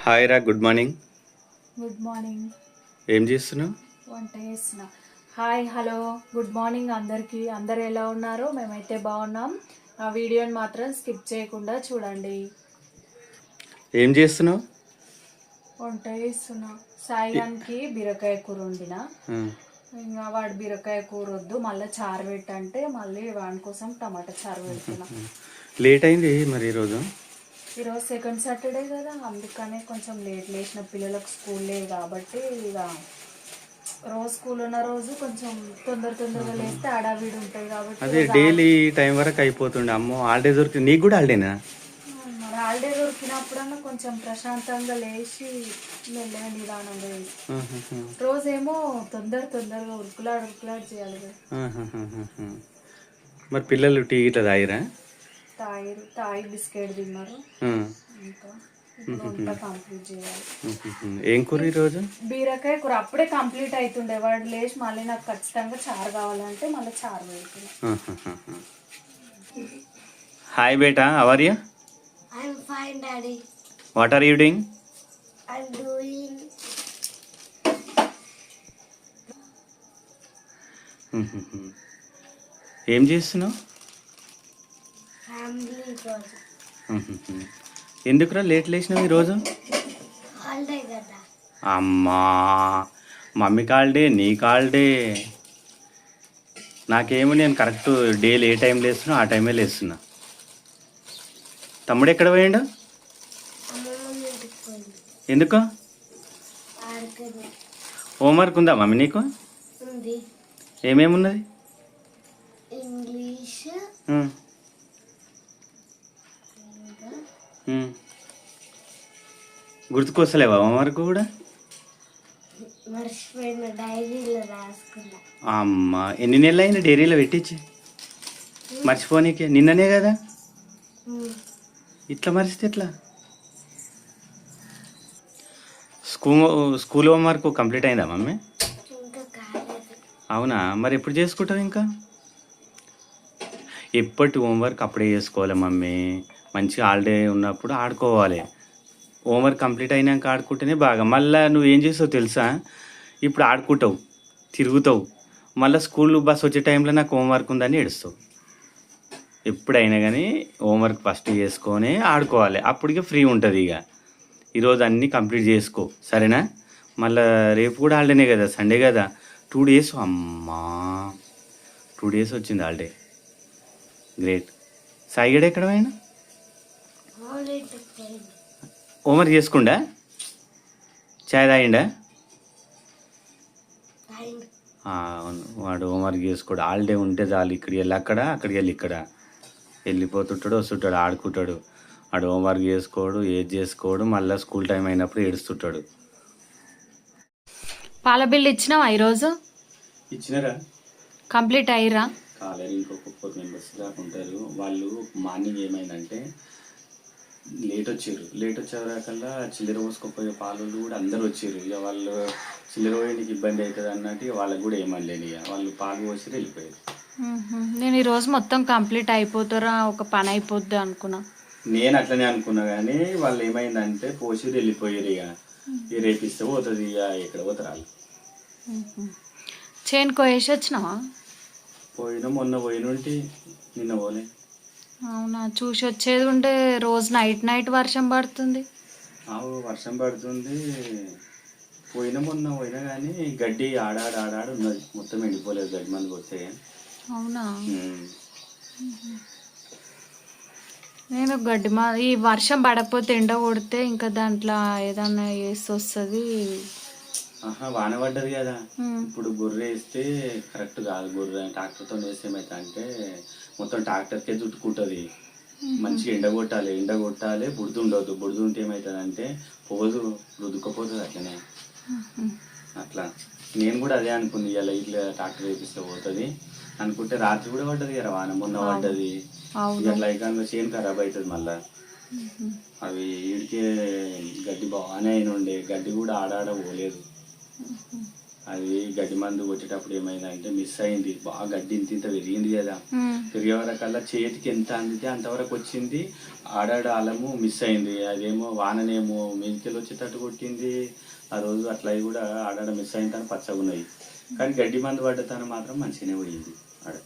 Hi రా, good morning. Good morning. ఏం చేస్తున్నావు? వంట చేస్తున్నా. హాయ్, హలో, గుడ్ మార్నింగ్ అందరికీ. అందరు ఎలా ఉన్నారు? మేమైతే బాగున్నాం. ఆ వీడియోని మాత్రం స్కిప్ చేయకుండా చూడండి. ఏం చేస్తున్నావు? వంట చేస్తున్నా. సాయిగానికి బీరకాయ కూర వండిన. ఆ, ఇంకా వాడు బీరకాయ కూర వద్దు, మళ్ళీ చారు పెట్టంటే మళ్ళీ వాడి కోసం టమాటా చారు పెడుతున్నా. లేట్ అయింది మరి ఈరోజు. ఈరోజు సెకండ్ సాటర్డే కదా, అందుకనే కొంచెం లేట్ లేచిన. పిల్లలకు స్కూల్ లేదు కాబట్టి ఇక రోజు స్కూల్ ఉన్న రోజు కొంచెం తొందరగా లేస్తే హడావిడి ఉంటుంది కాబట్టి అదే డైలీ టైం వరకు అయిపోతుండే. అమ్మో, హాలిడే దొరికింది. నీకు కూడా హాలిడేనా? మరి హాలిడే దొరికినప్పుడన్నా కొంచెం ప్రశాంతంగా లేచి మెల్లగా నిదానంగా రోజేమో తొందరగా ఉరుకులాడు చేయాలి కదా. మరి పిల్లలు టీ ఇట్లా తాగిరా? తాయి బిస్కెట్ తిన్నారు. ఇంకా వంట కంప్లీట్ చేయాలి. ఏం కూర ఈరోజు? బీరకాయ కూర అప్పుడే కంప్లీట్ అవుతుండే. వాడు లేచి మళ్ళీ నాకు ఖచ్చితంగా చారు కావాలంటే మళ్ళీ చారు పెడుతున్నా. హాయ్ బేటా, how are you? I'm fine, Daddy. What are you doing? I'm doing ఏం చేస్తున్నావు? family project. ఎందుకురా లేట్ లేచినావు ఈరోజు? Holiday కదా. అమ్మా, మమ్మీకి హాలిడే, నీకు హాలిడే. నాకేమో నేను కరెక్ట్ డైలీ ఏ టైం లేస్తున్నా ఆ టైమే లేస్తున్నా. తమ్ముడు ఎక్కడ పోయిండు? అమ్మమ్మ ఇంటికి పోయింది. ఎందుకు? ఆడుకుంది. హోంవర్క్ ఉందా మమ్మీ నీకు? ఉంది. ఏమేమి ఉన్నది? ఇంగ్లీష్ ఉమ్, ఇంకా ఉమ్. గుర్తుకొస్తలేవా హోంవర్క్ కూడా? మర్చిపోయిన డైరీలో రాసుకున్నా. అమ్మా, ఎన్ని నెలలు అయింది డైరీలో పెట్టించి? మర్చిపోనీకే నిన్ననే కదా. ఇట్లా మరిస్తే ఎట్లా? స్కూల్ హోంవర్క్ కంప్లీట్ అయిందా మమ్మీ? ఇంకా కాలేదు. అవునా, మరి ఎప్పుడు చేసుకుంటావు ఇంకా? ఎప్పటి హోంవర్క్ అప్పుడే చేసుకోవాలి మమ్మీ. మంచిగా హాలిడే ఉన్నప్పుడు ఆడుకోవాలి. హోంవర్క్ కంప్లీట్ అయినాక ఆడుకుంటేనే బాగా. మళ్ళీ నువ్వు ఏం చేస్తావు తెలుసా? ఇప్పుడు ఆడుకుంటావు, తిరుగుతావు, మళ్ళీ స్కూల్ బస్ వచ్చే టైంలో నాకు హోంవర్క్ ఉందని ఏడుస్తావు. ఎప్పుడైనా కానీ హోంవర్క్ ఫస్ట్ చేసుకొని ఆడుకోవాలి. అప్పటికే ఫ్రీ ఉంటుంది. ఇక ఈరోజు అన్నీ కంప్లీట్ చేసుకో, సరేనా? మళ్ళీ రేపు కూడా హాలిడేనే కదా, సండే కదా. 2 days. అమ్మా, 2 days వచ్చింది హాలిడే. గ్రేట్. సాయిగడ ఎక్కడ పోయినా? హాలిడేకి పోయింది. హోంవర్క్ చేసుకుండా చాయ్ తాగిండా? అయింది. అవును, వాడు హోంవర్క్ చేసుకోడు. హాలిడే ఉంటే చాలు, ఇక్కడికి వెళ్ళి అక్కడ, అక్కడికి వెళ్ళి ఇక్కడ వెళ్ళిపోతుంటాడు, వస్తుంటాడు, ఆడుకుంటాడు. వాడు హోంవర్క్ చేసుకోడు, ఏది చేసుకోడు. మళ్ళీ స్కూల్ టైం అయినప్పుడు ఏడుస్తుంటాడు. పాల బిల్లు ఇచ్చినావా ఈరోజు? ఇచ్చినారా? కంప్లీట్ అయ్యిరా? కాలేదు, ఇంకొక 4 members దాకా ఉంటారు. వాళ్ళు మార్నింగ్ ఏమైందంటే లేట్ వచ్చేవరకల్లా చిల్లర పోసుకోపోయే పాలు కూడా అందరు వచ్చారు. ఇక వాళ్ళు చిల్లర పోయేందుకు ఇబ్బంది అవుతుంది అన్నట్టు ఇక వాళ్ళకి కూడా ఏమనలేని. ఇక వాళ్ళు పాలు పోసి వెళ్ళిపోయారు. నేను ఈరోజు మొత్తం కంప్లీట్ అయిపోతారా, ఒక పని అయిపోద్ది అనుకున్నా. నేను అట్లనే అనుకున్నా, కానీ వాళ్ళు ఏమైందంటే పోసి వెళ్ళిపోయారు. ఇక రేపిస్తే పోతుంది. ఇక ఎక్కడ పోతారు వాళ్ళు. చేనుకో వేసి వచ్చినావా? మొన్న పోయినుంటి, నిన్న పోలే. అవునా, చూసి వచ్చేది ఉంటే రోజు నైట్ వర్షం పడుతుంది. వర్షం పడుతుంది. మొన్న పోయినా కానీ గడ్డి ఆడాడు ఉన్నది. మొత్తం ఎండిపోలేదు, గడ్డి మంది కొట్టే. అవునా, నేను ఈ వర్షం పడకపోతే ఎండ కొడితే ఇంకా దాంట్లో ఏదన్నా వేసి వస్తుంది. వాన పడ్డది కదా, ఇప్పుడు గొర్రె వేస్తే కరెక్ట్ కాదు. గొర్రె ట్రాక్టర్తో వేస్తే ఏమైతే అంటే మొత్తం ట్రాక్టర్కే చుట్టుకుంటుంది. మంచిగా ఎండ కొట్టాలి, బుడిద ఉండవద్దు. బుడిద ఉంటే ఏమవుతుంది అంటే పోదు, రుద్దుకపోతుంది. అట్లనే అట్లా నేను కూడా అదే అనుకుంది. ఇలా ఇట్లా ట్రాక్టర్ వేపిస్తే పోతుంది అనుకుంటే రాత్రి కూడా పడ్డది కదా వాన. మొన్న పడ్డది. అట్లా అయితే చేను ఖరాబ్ అవుతుంది. మళ్ళా అవి వీడికే గడ్డి బాగానే అయిన ఉండే, గడ్డి కూడా ఆడాడ పోలేదు. అది గడ్డి మందు కొట్టేటప్పుడు ఏమైందంటే మిస్ అయింది. బాగా గడ్డి ఇంత పెరిగింది కదా, పెరిగే వరకల్లా చేతికి ఎంత అందితే అంతవరకు వచ్చింది. ఆడాడ అలము మిస్ అయింది. అదేమో వాననేమో మీదికెళ్ళి వచ్చేటట్టు కొట్టింది. ఆ రోజు అట్లా అయి కూడా ఆడాడ మిస్ అయిన తను పచ్చగా ఉన్నాయి. కానీ గడ్డి మందు పడ్డ తను మాత్రం మంచిగానే పోయింది ఆడ.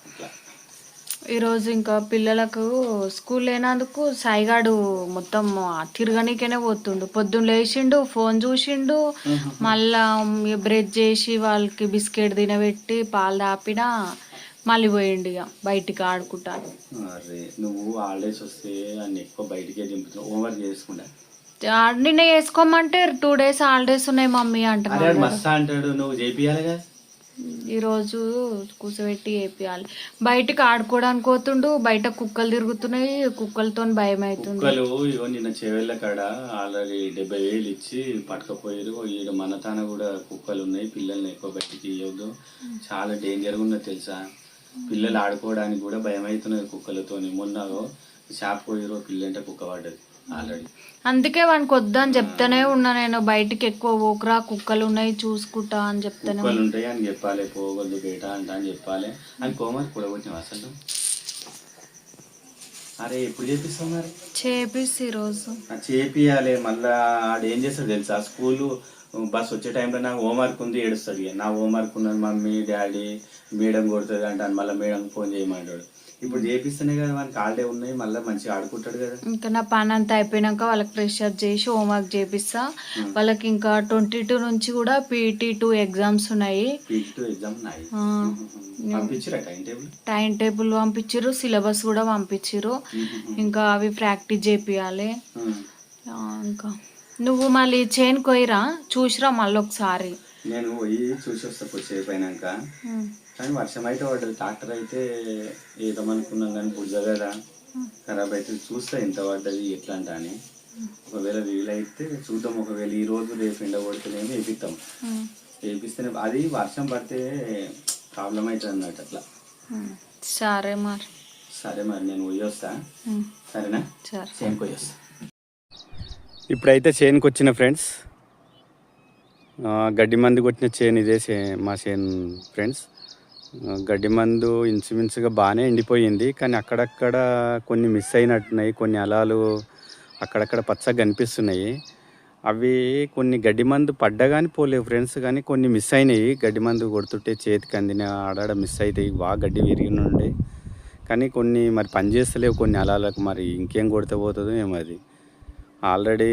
అట్లా ఈరోజు ఇంకా పిల్లలకు స్కూల్ లేనందుకు సాయిగాడు మొత్తం తిరగనీకనే పోతుండు. పొద్దున్న లేచిండు, ఫోన్ చూసిండు, మళ్ళా బ్రష్ చేసి వాళ్ళకి బిస్కెట్ తినబెట్టి పాలు తాపినా మళ్ళీ పోయిండు ఇక బయటికి ఆడుకుంటాను. అరే నువ్వు హాలిడేస్ వస్తే అన్ని ఎక్కువ బయటికే దింపుతున్నావు. హోంవర్క్ చేసుకుంటా నిన్న వేసుకోమంటే 2 days హాలిడేస్ ఉన్నాయి మమ్మీ అరే అంటున్నాడు. మస్తు అంటాడు, నువ్వు చేపియాలి కదా. ఈరోజు కూర్చోబెట్టి వేపియాలి. బయటకు ఆడుకోవడానికి పోతుండు, బయట కుక్కలు తిరుగుతున్నాయి, కుక్కలతో భయం అవుతుంది. కుక్కలు ఇగో నిన్న చెవెళ్ళ కాడ ఆల్రెడీ 70,000 ఇచ్చి పట్టుకపోయారు. ఈడ మన తాన కూడా కుక్కలు ఉన్నాయి. పిల్లల్ని ఎక్కువ బయటికి ఇవ్వద్దు, చాలా డేంజర్గా ఉన్నది తెలుసా. పిల్లలు ఆడుకోవడానికి కూడా భయం అవుతున్నది కుక్కలతోని. మొన్న షాప్ పోయిరో పిల్లంటే కుక్క పడ్డది ఆల్రెడీ. అందుకే వానికి వద్దని చెప్తానే ఉన్నా నేను, బయటికి ఎక్కువ పోకురా కుక్కలు ఉన్నాయి చూసుకుంటా అని చెప్తానే. కుక్కలు ఉంటాయి అని చెప్పాలి, పోగొద్దు బేట అంట అని చెప్పాలి. అని కోమర్ కూడా కొట్టినావు అసలు. అరే ఎప్పుడు చేపిస్తావు మరి? చేపిస్తే ఈరోజు చేపియాలి. మళ్ళా ఆడు ఏం చేస్తాడు తెలుసా, స్కూల్ బస్ వచ్చే టైంలో నాకు హోంవర్క్ ఉంది ఏడుస్తుంది. నా హోంవర్క్ ఉన్నది మమ్మీ డాడీ మేడం కొడుతుంది అంటాను. మళ్ళీ మేడం ఫోన్ చేయమంటాడు. ఇప్పుడు చేపిస్తేనే కదా వానికి హాలిడే ఉన్నాయి, మళ్ళీ మంచిగా ఆడుకుంటాడు కదా. ఇంకా నా పని అంతా అయిపోయినాక వాళ్ళకి ఫ్రెష్ అప్ చేసి హోంవర్క్ చేపిస్తా. వాళ్ళకి ఇంకా 22 నుంచి కూడా PT2 ఎగ్జామ్స్ ఉన్నాయి. PT2 ఎగ్జామ్ ఉన్నాయి. పంపించిరా టైం టేబుల్ పంపించారు, సిలబస్ కూడా పంపించారు. ఇంకా అవి ప్రాక్టీస్ చేపియాలి. ఇంకా నువ్వు మళ్ళీ చైన్ కొయ్యరా చూసిరా మళ్ళీ ఒకసారి. నేను పోయి చూసి వస్తా కొద్దిసేపు అయినాక. కానీ వర్షం అయితే పడ్డది, ట్రాక్టర్ అయితే ఏదమనుకున్నాం కానీ బుజ్జ కదా ఖరాబ్ అయితే చూస్తా ఎంత పడ్డది ఎట్లా అంట అని. ఒకవేళ వీలైతే చూద్దాం. ఒకవేళ ఈ రోజు రేపు ఎండ కొడితేనేమో వేపిస్తాం. వేపిస్తేనే అది వర్షం పడితే ప్రాబ్లం అవుతుంది అన్నట్టు అట్లా. సరే మరి. సరే మరి నేను పోయి వస్తా. సరేనా? సరే చేనుకి పోయి వస్తా. ఇప్పుడైతే చేనుకి వచ్చిన ఫ్రెండ్స్, గడ్డి మందు కొట్టిన చేను ఇదే మా చేను ఫ్రెండ్స్. గడ్డి మందు ఇంచుమించుగా బాగానే ఎండిపోయింది, కానీ అక్కడక్కడ కొన్ని మిస్ అయినట్టున్నాయి. కొన్ని అలాలు అక్కడక్కడ పచ్చగా కనిపిస్తున్నాయి. అవి కొన్ని గడ్డి మందు పడ్డా కానీ పోలేవు ఫ్రెండ్స్, కానీ కొన్ని మిస్ అయినాయి. గడ్డి మందు కొడుతుంటే చేతికి అందిన ఆడాడ మిస్ అవుతాయి, బాగా గడ్డి విరిగి ఉండే. కానీ కొన్ని మరి పని చేస్తలేవు కొన్ని అలాలకు. మరి ఇంకేం కొడితే పోతుందో ఏమో. అది ఆల్రెడీ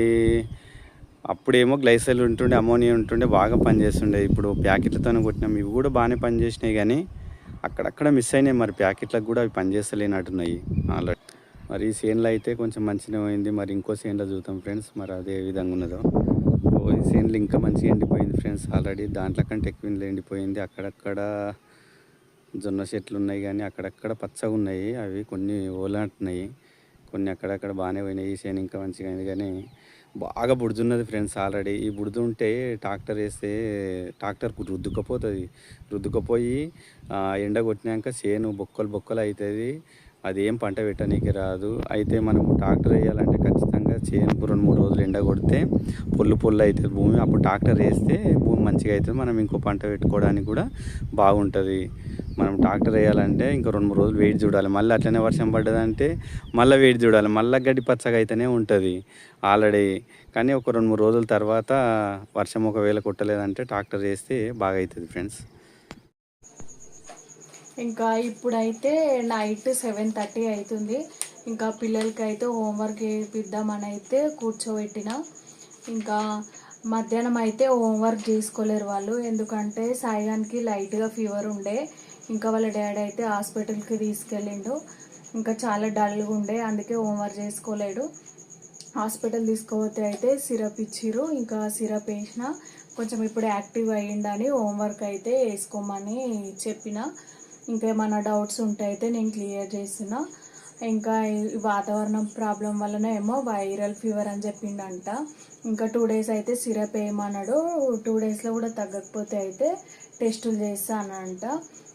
అప్పుడేమో గ్లైసల్ ఉంటుండే, అమోనియా ఉంటుండే, బాగా పనిచేస్తుండే. ఇప్పుడు ప్యాకెట్లతో కొట్టినాం, ఇవి కూడా బాగానే పనిచేసినాయి. కానీ అక్కడక్కడ మిస్ అయినాయి. మరి ప్యాకెట్లకు కూడా అవి పనిచేస్తలేనట్టున్నాయి ఆల్రెడీ. మరి ఈ సేన్లో అయితే కొంచెం మంచిగా పోయింది. మరి ఇంకో సేన్లో చూద్దాం ఫ్రెండ్స్, మరి అదే విధంగా ఉన్నదో. ఈ సేన్లు ఇంకా మంచిగా ఎండిపోయింది ఫ్రెండ్స్. ఆల్రెడీ దాంట్లో కంటే ఎక్కువ ఎండిపోయింది. అక్కడక్కడ జొన్న చెట్లు ఉన్నాయి, కానీ అక్కడక్కడ పచ్చగా ఉన్నాయి. అవి కొన్ని ఓలాంటున్నాయి, కొన్ని అక్కడక్కడ బాగానే పోయినాయి. ఈ సేన్ ఇంకా మంచిగా అయింది, కానీ బాగా బుడుతున్నది ఫ్రెండ్స్. ఆల్రెడీ ఈ బుడుతు ఉంటే ట్రాక్టర్ వేస్తే ట్రాక్టర్కు రుద్దుకపోయి ఎండ కొట్టినాక చేను బొక్కలు అవుతుంది. అదేం పంట పెట్టనీకి రాదు. అయితే మనం ట్రాక్టర్ వేయాలంటే ఖచ్చితంగా చేనుకు 2-3 రోజులు ఎండ కొడితే పొల్లు అవుతుంది భూమి. అప్పుడు ట్రాక్టర్ వేస్తే భూమి మంచిగా అవుతుంది, మనం ఇంకో పంట పెట్టుకోవడానికి కూడా బాగుంటుంది. మనం ట్రాక్టర్ వేయాలంటే ఇంకా 2-3 రోజులు వెయిట్ చూడాలి. మళ్ళీ అట్లనే వర్షం పడ్డదంటే మళ్ళీ వెయిట్ చూడాలి, మళ్ళీ గడ్డి పచ్చగా అయితేనే ఉంటుంది ఆల్రెడీ. కానీ ఒక 2-3 రోజుల తర్వాత వర్షం ఒకవేళ కొట్టలేదంటే ట్రాక్టర్ వేస్తే బాగా అవుతుంది ఫ్రెండ్స్. ఇంకా ఇప్పుడైతే నైట్ 7:30 అవుతుంది. ఇంకా పిల్లలకి అయితే హోంవర్క్ చేపిద్దామని అయితే కూర్చోబెట్టిన. ఇంకా మధ్యాహ్నం అయితే హోంవర్క్ చేసుకోలేరు వాళ్ళు, ఎందుకంటే సాయిగానికి లైట్గా ఫీవర్ ఉండే. ఇంకా వాళ్ళ డాడీ అయితే హాస్పిటల్కి తీసుకెళ్ళిండు. ఇంకా చాలా డల్గా ఉండే, అందుకే హోంవర్క్ చేసుకోలేడు. హాస్పిటల్ తీసుకుపోతే అయితే సిరప్ ఇచ్చిర్రు. ఇంకా సిరప్ వేసిన కొంచెం ఇప్పుడు యాక్టివ్ అయ్యిండని హోంవర్క్ అయితే వేసుకోమని చెప్పిన. ఇంకేమైనా డౌట్స్ ఉంటే అయితే నేను క్లియర్ చేస్తున్నా. ఇంకా వాతావరణం ప్రాబ్లం వలన ఏమో వైరల్ ఫీవర్ అని చెప్పిండంట. ఇంకా 2 days అయితే సిరప్ వేయమన్నాడు. 2 daysలో కూడా తగ్గకపోతే అయితే టెస్టులు చేస్తానంట.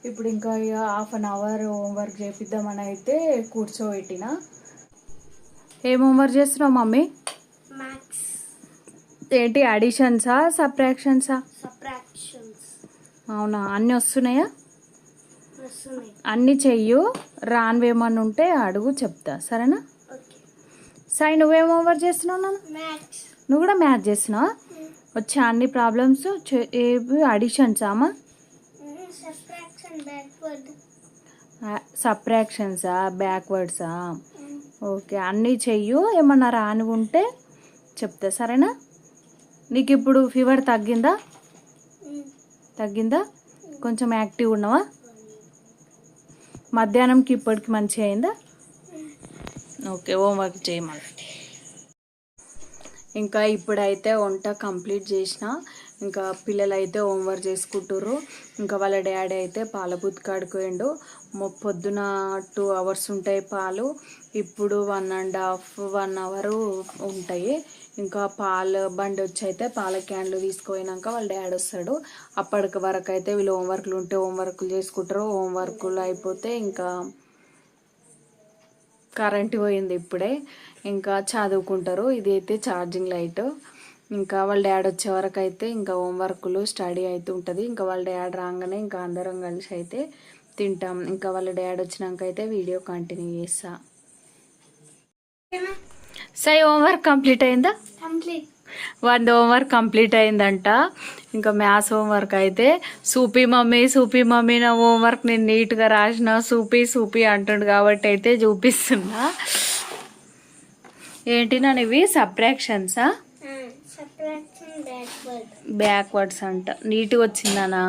ఇప్పుడు ఇంకా 1/2 hour హోంవర్క్ చేపిద్దామని అయితే కూర్చోబెట్టిన. ఏం హోంవర్క్ చేస్తున్నావు మమ్మీ? ఏంటి అడిషన్సా సబ్ట్రాక్షన్సా? సబ్ట్రాక్షన్స్ అవునా, అన్నీ వస్తున్నాయా? వస్తున్నాయి. అన్నీ చెయ్యు, రానివేమన్నా ఉంటే అడుగు, చెప్తా, సరేనా? ఓకే. సాయి నువ్వేం హోంవర్క్ చేస్తున్నావు నాన్న? మ్యాథ్స్. నువ్వు కూడా మ్యాథ్ చేస్తున్నావా? వచ్చా అన్ని ప్రాబ్లమ్స్? ఏవి అడిషన్సా అమ్మా? Subtraction backward. సబ్ట్రాక్షన్సా బ్యాక్వర్డ్సా? ఓకే, అన్నీ చెయ్యు, ఏమన్నా రాని ఉంటే చెప్తా, సరేనా? నీకు ఇప్పుడు ఫీవర్ తగ్గిందా? తగ్గిందా? కొంచెం యాక్టివ్ ఉన్నావా? మధ్యాహ్నంకి ఇప్పటికి మంచిగా అయిందా? ఓకే, హోంవర్క్ చేయమని. ఇంకా ఇప్పుడైతే వంట కంప్లీట్ చేసిన. ఇంకా పిల్లలైతే హోంవర్క్ చేసుకుంటారు. ఇంకా వాళ్ళ డాడీ అయితే పాల బుత్తికాడికి పోయిండు. పొద్దున 2 hours ఉంటాయి పాలు, ఇప్పుడు 1.5 hour ఉంటాయి. ఇంకా పాల బండి వచ్చి అయితే పాల క్యాన్లు తీసుకుపోయినాక వాళ్ళ డాడీ వస్తాడు. అప్పటికి వరకు అయితే వీళ్ళు హోంవర్క్లు ఉంటే హోంవర్క్లు చేసుకుంటారు. హోంవర్క్లు అయిపోతే ఇంకా కరెంటు పోయింది ఇప్పుడే, ఇంకా చదువుకుంటారు. ఇది అయితే ఛార్జింగ్ లైట్. ఇంకా వాళ్ళ డాడీ వచ్చే వరకు అయితే ఇంకా హోంవర్క్లు స్టడీ అయితే ఉంటుంది. ఇంకా వాళ్ళ డాడీ రాగానే ఇంకా అందరం కలిసి అయితే తింటాం. ఇంకా వాళ్ళ డాడీ వచ్చినాక అయితే వీడియో కంటిన్యూ చేస్తా. సై హోంవర్క్ కంప్లీట్ అయిందా? కంప్లీట్. 1 హోంవర్క్ కంప్లీట్ అయిందంట. ఇంకా మ్యాథ్స్ హోంవర్క్ అయితే సూపీ మమ్మీ నా హోంవర్క్ నేను నీట్గా రాసిన, సూపీ అంటుండు కాబట్టి అయితే చూపిస్తున్నా. ఏంటి నన్ను ఇవి సబ్ట్రాక్షన్సా? Subtraction backward. బ్యాక్వర్డ్స్ అంట. నీట్గా వచ్చిందనా?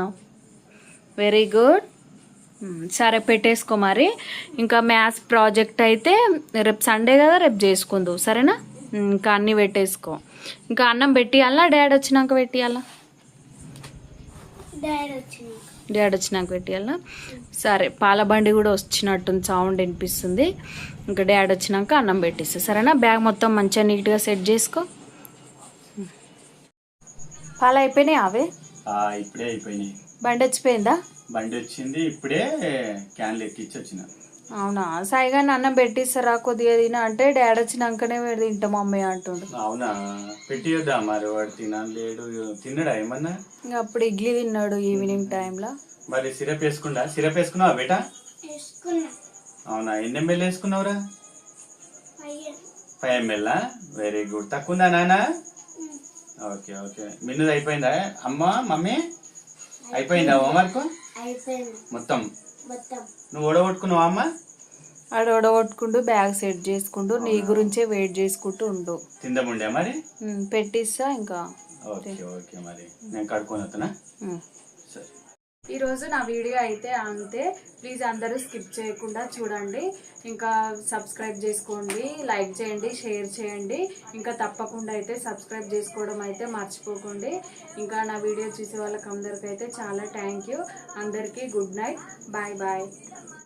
Very good. సరే పెట్టేసుకో మరి. ఇంకా మ్యాథ్స్ ప్రాజెక్ట్ అయితే రేపు సండే కదా, రేపు చేసుకుందు, సరేనా? ఇంకా అన్నీ పెట్టేసుకో. ఇంకా అన్నం పెట్టియాలా డాడీ వచ్చినాక పెట్టియాలా? డాడీ వచ్చినాక పెట్టియాలా? సరే, పాల బండి కూడా వచ్చినట్టుంది, సౌండ్ వినిపిస్తుంది. ఇంకా డాడీ వచ్చినాక అన్నం పెట్టిస్తా, సరేనా? బ్యాగ్ మొత్తం మంచిగా నీట్గా సెట్ చేసుకో. పాలు అయిపోయినాయి అవే? ఇప్పుడే అయిపోయినాయి. బండి వచ్చిపోయిందా? బండి వచ్చింది ఇప్పుడే, క్యాన్లు ఎక్కించి వచ్చిన. అవునా? సాయిగా అన్నం పెట్టిస్తారా కొద్దిగా తిన అంటే డాడీ వచ్చినాకనే తింటాం మమ్మీ అంటుండు. అవునా, పెట్టియొద్దా మరి? వాడు తినలేడు. తిన్నాడా ఏమన్నా? ఇంకా అప్పుడు ఇడ్లీ తిన్నాడు ఈవినింగ్ టైంలో. మరి సిరప్ వేసుకున్నావా బేటా? అవునా, ఎన్ని ml వేసుకున్నావురా? 5 ml. Very good. తక్కువ ఉందా నాన్న? Okay okay. మిన్నుది అయిపోయిందా? మమ్మీ అయిపోయిందా హోంవర్క్ మొత్తం? నువ్వు ఓడగొట్టుకున్నావా అమ్మ? ఆడ ఓడగొట్టుకుంటూ బ్యాగ్ సెట్ చేసుకుంటూ నీ గురించే వెయిట్ చేసుకుంటూ ఉండు. తిందముండే మరి పెట్టిస్తా. ఇంకా ఓకే ఓకే, మరి నేను కడుక్కొని వస్తున్నా. సరే, ఈరోజు నా వీడియో అయితే అంతే. ప్లీజ్ అందరూ స్కిప్ చేయకుండా చూడండి. ఇంకా సబ్స్క్రైబ్ చేసుకోండి, లైక్ చేయండి, షేర్ చేయండి. ఇంకా తప్పకుండా అయితే సబ్స్క్రైబ్ చేసుకోవడం అయితే మర్చిపోకండి. ఇంకా నా వీడియో చూసే వాళ్ళకి అందరికీ అయితే చాలా థ్యాంక్ యూ. అందరికీ గుడ్ నైట్, బాయ్ బాయ్.